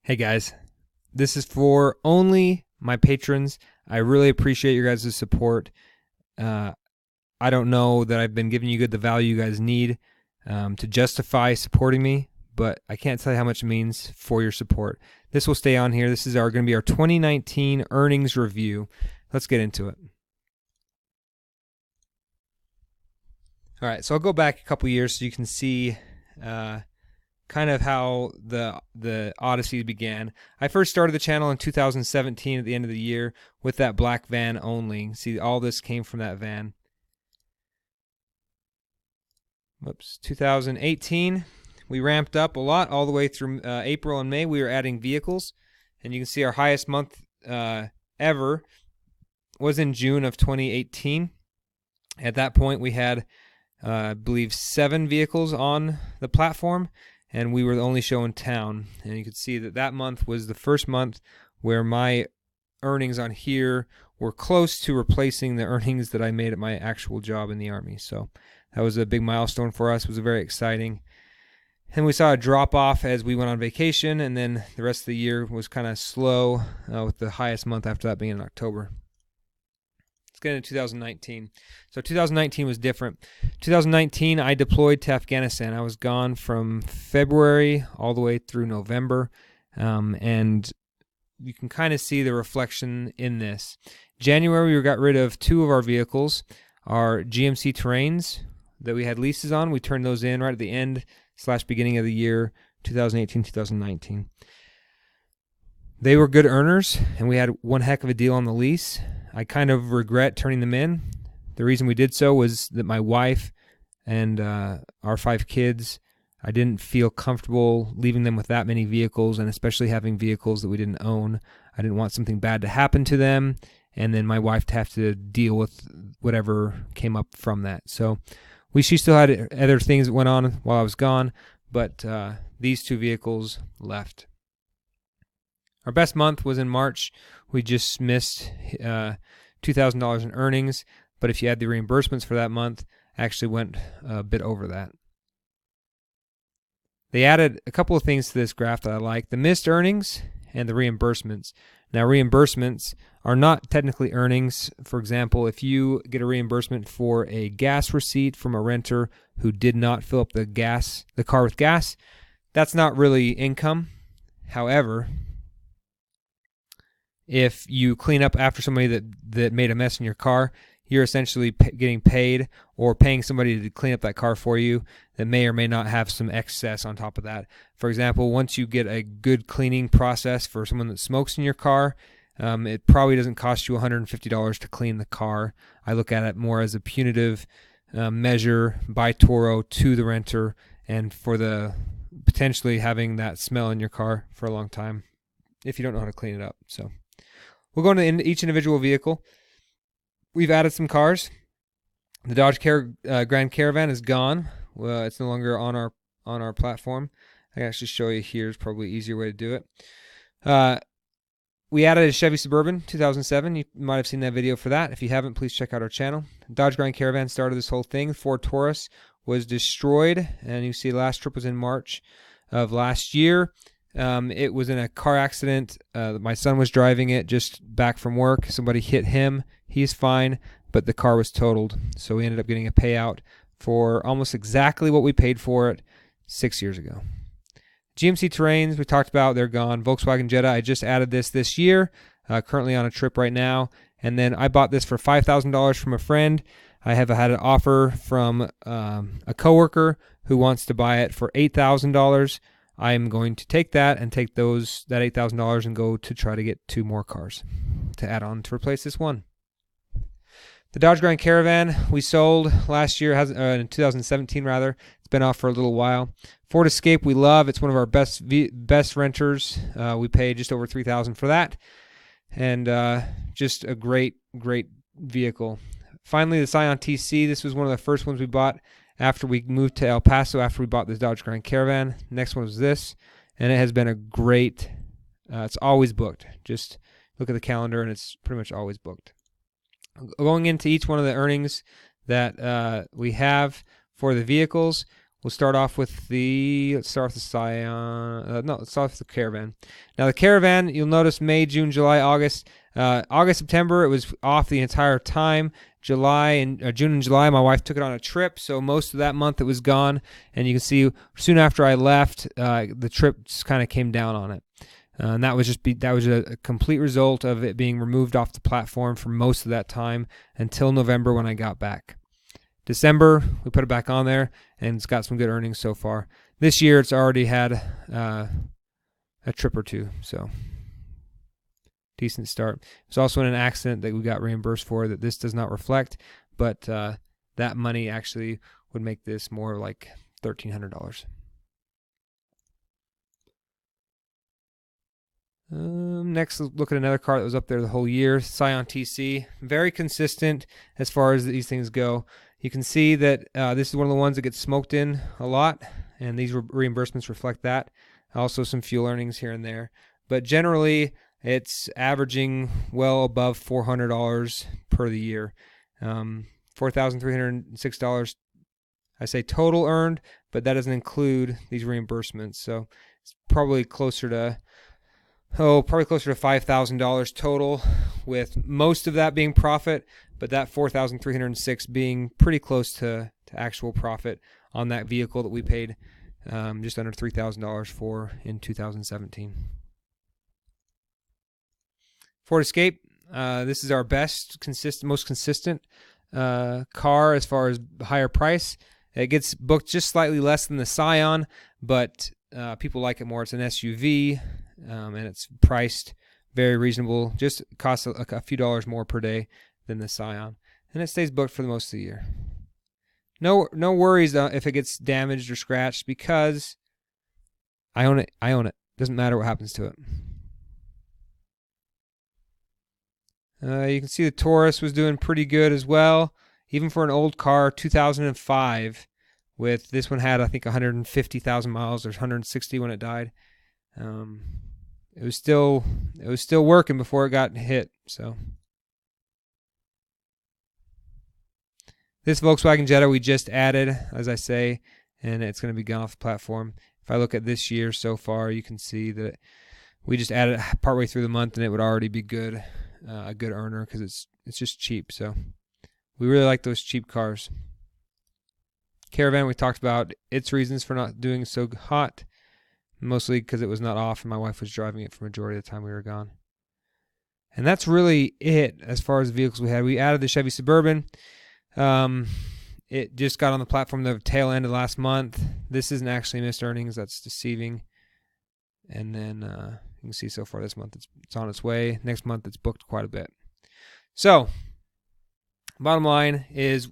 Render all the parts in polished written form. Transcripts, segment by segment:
Hey guys, this is for only my patrons. I really appreciate your guys' support. I don't know that I've been giving you the value you guys need to justify supporting me, but I can't tell you how much it means for your support. This will stay on here. This is going to be our 2019 earnings review. Let's get into it. All right, so I'll go back a couple years so you can see kind of how the Odyssey began. I first started the channel in 2017 at the end of the year with that black van only. See, all this came from that van. Whoops, 2018, we ramped up a lot all the way through April and May. We were adding vehicles, and you can see our highest month ever was in June of 2018. At that point, we had, I believe, 7 vehicles on the platform, and we were the only show in town. And you can see that that month was the first month where my earnings on here were close to replacing the earnings that I made at my actual job in the Army. So that was a big milestone for us. It was very exciting. And we saw a drop off as we went on vacation, and then the rest of the year was kind of slow, with the highest month after that being in October. Let's get into 2019. So 2019 was different. 2019, I deployed to Afghanistan. I was gone from February all the way through November, and you can kind of see the reflection in this. January, we got rid of 2 of our vehicles, our GMC Terrains that we had leases on. We turned those in right at the end / beginning of the year, 2018-2019. They were good earners, and we had one heck of a deal on the lease. I kind of regret turning them in. The reason we did so was that my wife and our 5 kids, I didn't feel comfortable leaving them with that many vehicles, and especially having vehicles that we didn't own. I didn't want something bad to happen to them, and then my wife to have to deal with whatever came up from that. So she still had other things that went on while I was gone, but these 2 vehicles left. Our best month was in March. We just missed $2,000 in earnings, but if you add the reimbursements for that month, actually went a bit over that. They added a couple of things to this graph that I like: the missed earnings and the reimbursements. Now, reimbursements are not technically earnings. For example, if you get a reimbursement for a gas receipt from a renter who did not fill up the car with gas, that's not really income. However, if you clean up after somebody that made a mess in your car, you're essentially getting paid or paying somebody to clean up that car for you that may or may not have some excess on top of that. For example, once you get a good cleaning process for someone that smokes in your car, it probably doesn't cost you $150 to clean the car. I look at it more as a punitive measure by Toro to the renter, and for the potentially having that smell in your car for a long time if you don't know how to clean it up. So we'll go into each individual vehicle. We've added some cars. The Dodge Grand Caravan is gone. Well, it's no longer on our platform. I can actually show you here. It's probably an easier way to do it. We added a Chevy Suburban 2007. You might have seen that video for that. If you haven't, please check out our channel. Dodge Grand Caravan started this whole thing. Ford Taurus was destroyed, and you see the last trip was in March of last year. It was in a car accident. My son was driving it just back from work. Somebody hit him. He's fine, but the car was totaled. So we ended up getting a payout for almost exactly what we paid for it 6 years ago. GMC Terrains, we talked about, they're gone. Volkswagen Jetta, I just added this year. Currently on a trip right now. And then I bought this for $5,000 from a friend. I have had an offer from a coworker who wants to buy it for $8,000. I'm going to take that and take that $8,000 and go to try to get 2 more cars to add on to replace this one. The Dodge Grand Caravan we sold last year, in 2017 rather. It's been off for a little while. Ford Escape we love. It's one of our best renters. We paid just over $3,000 for that, and just a great vehicle. Finally, the Scion Tc. This was one of the first ones we bought after we moved to El Paso, after we bought this Dodge Grand Caravan. Next one was this, and it has been a great, it's always booked. Just look at the calendar, and it's pretty much always booked. Going into each one of the earnings that we have for the vehicles, We'll start off with let's start with the Scion. No, let's start with the Caravan. Now the Caravan, you'll notice May, June, July, August. August, September, it was off the entire time. June and July, my wife took it on a trip, so most of that month it was gone. And you can see soon after I left, the trip just kind of came down on it. And that was a complete result of it being removed off the platform for most of that time until November when I got back. December, we put it back on there, and it's got some good earnings so far. This year, it's already had a trip or two, so decent start. It's also in an accident that we got reimbursed for that this does not reflect, but that money actually would make this more like $1,300. Next, let's look at another car that was up there the whole year, Scion Tc. Very consistent as far as these things go. You can see that this is one of the ones that gets smoked in a lot, and these reimbursements reflect that. Also some fuel earnings here and there. But generally, it's averaging well above $400 per the year. $4,306, I say total earned, but that doesn't include these reimbursements. So it's probably closer to $5,000 total, with most of that being profit, but that $4,306 being pretty close to actual profit on that vehicle that we paid just under $3,000 for in 2017. Ford Escape, this is our most consistent car as far as higher price. It gets booked just slightly less than the Scion, but people like it more. It's an SUV. And it's priced very reasonable. Just costs a few dollars more per day than the Scion, and it stays booked for the most of the year. No worries if it gets damaged or scratched, because I own it. Doesn't matter what happens to it. You can see the Taurus was doing pretty good as well, even for an old car, 2005. With this one had, I think, 150,000 miles. There's 160 when it died. It was still working before it got hit. So this Volkswagen Jetta we just added, as I say, and it's going to be gone off the platform. If I look at this year so far, you can see that we just added it partway through the month, and it would already be good, a good earner, because it's just cheap. So we really like those cheap cars. Caravan, we talked about its reasons for not doing so hot. Mostly because it was not off and my wife was driving it for the majority of the time we were gone. And that's really it as far as the vehicles we had. We added the Chevy Suburban. It just got on the platform the tail end of last month. This isn't actually missed earnings. That's deceiving. And then you can see so far this month it's on its way. Next month it's booked quite a bit. So bottom line is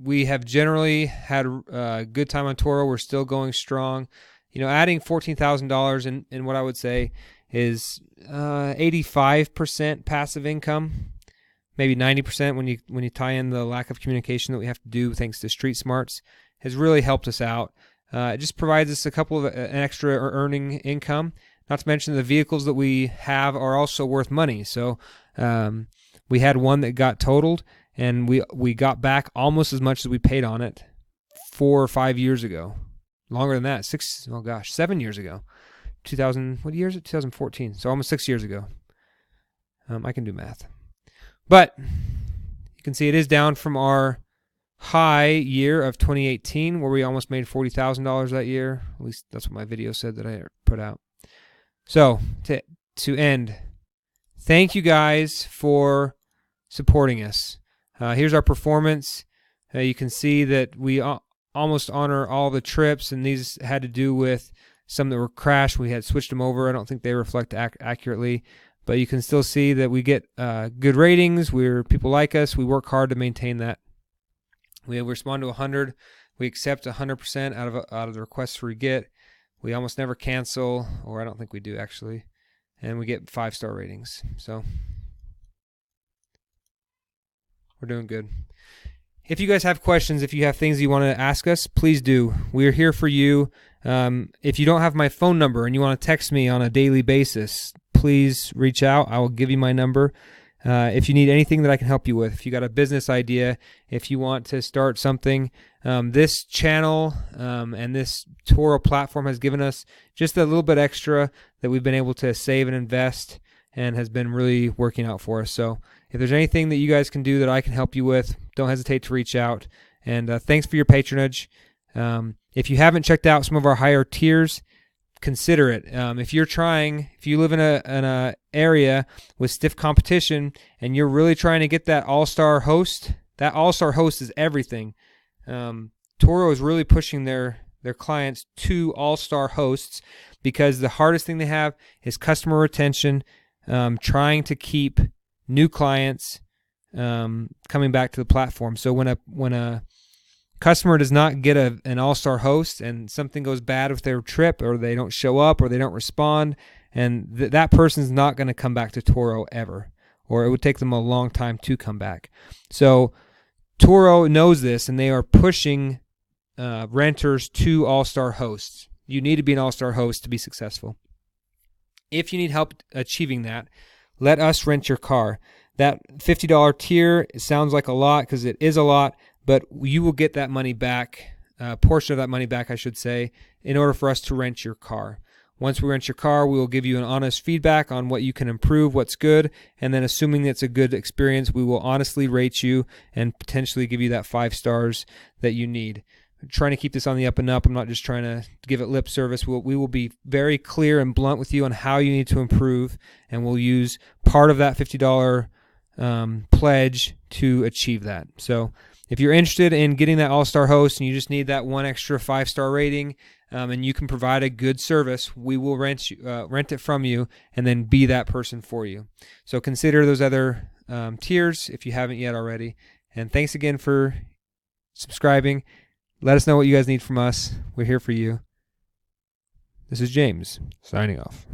we have generally had a good time on Toro. We're still going strong. Adding $14,000 in what I would say is 85% passive income, maybe 90% when you tie in the lack of communication that we have to do thanks to Street Smarts, has really helped us out. It just provides us a couple of an extra earning income. Not to mention the vehicles that we have are also worth money. So we had one that got totaled, and we got back almost as much as we paid on it 4 or 5 years ago. Longer than that, 7 years ago. 2000, what year is it? 2014. So almost 6 years ago. I can do math. But you can see it is down from our high year of 2018, where we almost made $40,000 that year. At least that's what my video said that I put out. So to end, thank you guys for supporting us. Here's our performance. You can see that we almost honor all the trips, and these had to do with some that were crashed. We had switched them over. I don't think they reflect accurately, but you can still see that we get good ratings. People like us. We work hard to maintain that. We respond to 100. We accept 100% out of the requests we get. We almost never cancel, or I don't think we do actually, and we get 5-star ratings. So we're doing good. If you guys have questions, if you have things you want to ask us, please do. We're here for you. If you don't have my phone number and you want to text me on a daily basis, please reach out. I will give you my number. If you need anything that I can help you with, if you got a business idea, if you want to start something, this channel and this Toro platform has given us just a little bit extra that we've been able to save and invest, and has been really working out for us. So if there's anything that you guys can do that I can help you with, don't hesitate to reach out. And thanks for your patronage. If you haven't checked out some of our higher tiers, consider it. If you live in a area with stiff competition and you're really trying to get that all-star host, that all-star host is everything. Toro is really pushing their clients to all-star hosts, because the hardest thing they have is customer retention, trying to keep new clients coming back to the platform. So when a customer does not get an all-star host and something goes bad with their trip, or they don't show up, or they don't respond, and that person's not going to come back to Toro ever, or it would take them a long time to come back. So Toro knows this, and they are pushing renters to all-star hosts. You need to be an all-star host to be successful. If you need help achieving that, let us rent your car. That $50 tier, it sounds like a lot, because it is a lot, but you will get that money back, a portion of that money back, I should say, in order for us to rent your car. Once we rent your car, we will give you an honest feedback on what you can improve, what's good, and then assuming it's a good experience, we will honestly rate you and potentially give you that 5 stars that you need. I'm trying to keep this on the up and up. I'm not just trying to give it lip service. We will be very clear and blunt with you on how you need to improve, and we'll use part of that $50 pledge to achieve that. So if you're interested in getting that all-star host and you just need that one extra 5-star rating, and you can provide a good service, we will rent it from you and then be that person for you. So consider those other tiers if you haven't yet already. And thanks again for subscribing. Let us know what you guys need from us. We're here for you. This is James, signing off.